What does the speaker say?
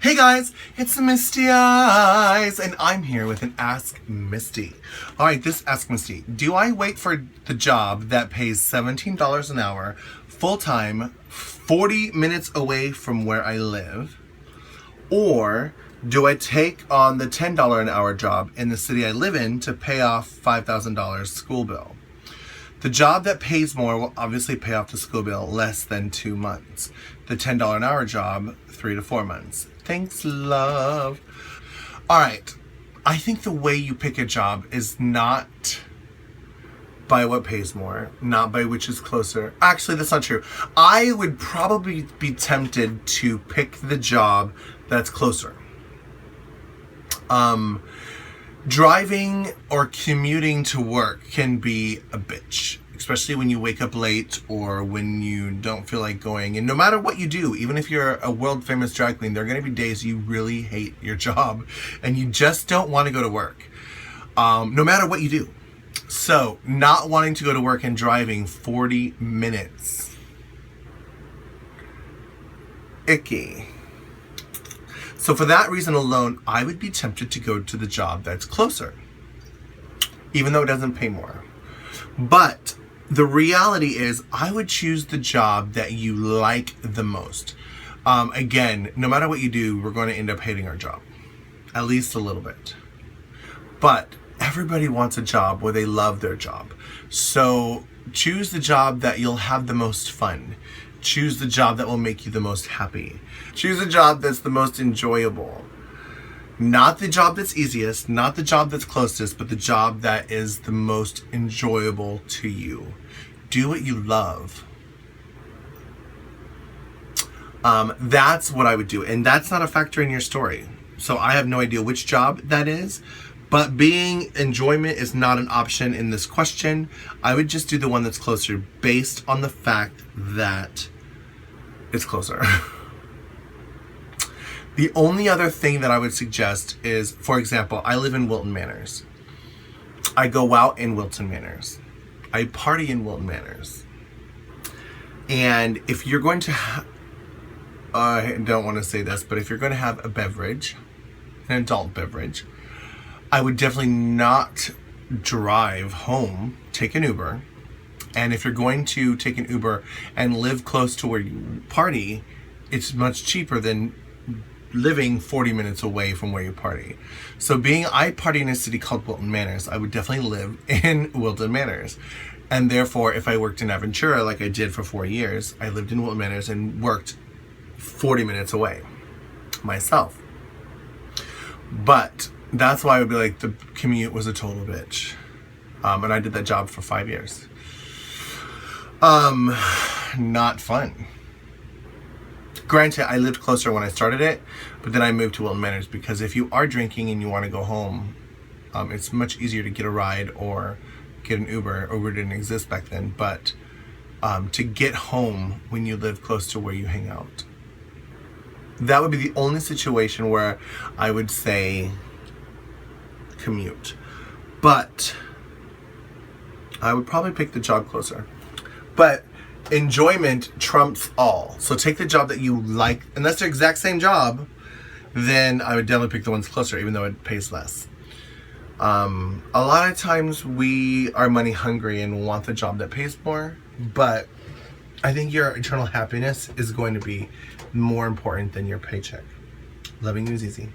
Hey guys, it's Misty Eyez, and I'm here with an Ask Misty. Alright, this Ask Misty. Do I wait for the job that pays $17 an hour, full-time, 40 minutes away from where I live? Or do I take on the $10 an hour job in the city I live in to pay off $5,000 school bill? The job that pays more will obviously pay off the school bill less than 2 months. The $10 an hour job, 3 to 4 months. Thanks, love. All right. I think the way you pick a job is not by what pays more, not by which is closer. Actually, that's not true. I would probably be tempted to pick the job that's closer. Driving or commuting to work can be a bitch, especially when you wake up late or when you don't feel like going. And no matter what you do, even if you're a world famous drag queen, there are going to be days you really hate your job and you just don't want to go to work, no matter what you do. So not wanting to go to work and driving 40 minutes. Icky. So for that reason alone, I would be tempted to go to the job that's closer, even though it doesn't pay more. But the reality is I would choose the job that you like the most. Again, no matter what you do, we're going to end up hating our job, at least a little bit. But everybody wants a job where they love their job. So choose the job that you'll have the most fun. Choose the job that will make you the most happy. Choose a job that's the most enjoyable. Not the job that's easiest, not the job that's closest, but the job that is the most enjoyable to you. Do what you love. That's what I would do. And that's not a factor in your story. So I have no idea which job that is. But being enjoyment is not an option in this question. I would just do the one that's closer based on the fact that it's closer. The only other thing that I would suggest is, for example, I live in Wilton Manors. I go out in Wilton Manors. I party in Wilton Manors. And if you're going to, I don't want to say this, but if you're going to have a beverage, an adult beverage, I would definitely not drive home, take an Uber. And if you're going to take an Uber and live close to where you party, it's much cheaper than living 40 minutes away from where you party. So I party in a city called Wilton Manors, I would definitely live in Wilton Manors. And therefore, if I worked in Aventura like I did for 4 years, I lived in Wilton Manors and worked 40 minutes away myself. But that's why I would be like, the commute was a total bitch. And I did that job for 5 years. Not fun. Granted, I lived closer when I started it, but then I moved to Wilton Manors because if you are drinking and you want to go home, it's much easier to get a ride or get an Uber. Uber didn't exist back then, but to get home when you live close to where you hang out. That would be the only situation where I would say commute. But I would probably pick the job closer. But enjoyment trumps all. So take the job that you like. Unless they're the exact same job, then I would definitely pick the ones closer, even though it pays less. A lot of times we are money hungry and want the job that pays more, but I think your eternal happiness is going to be more important than your paycheck. Loving you is easy.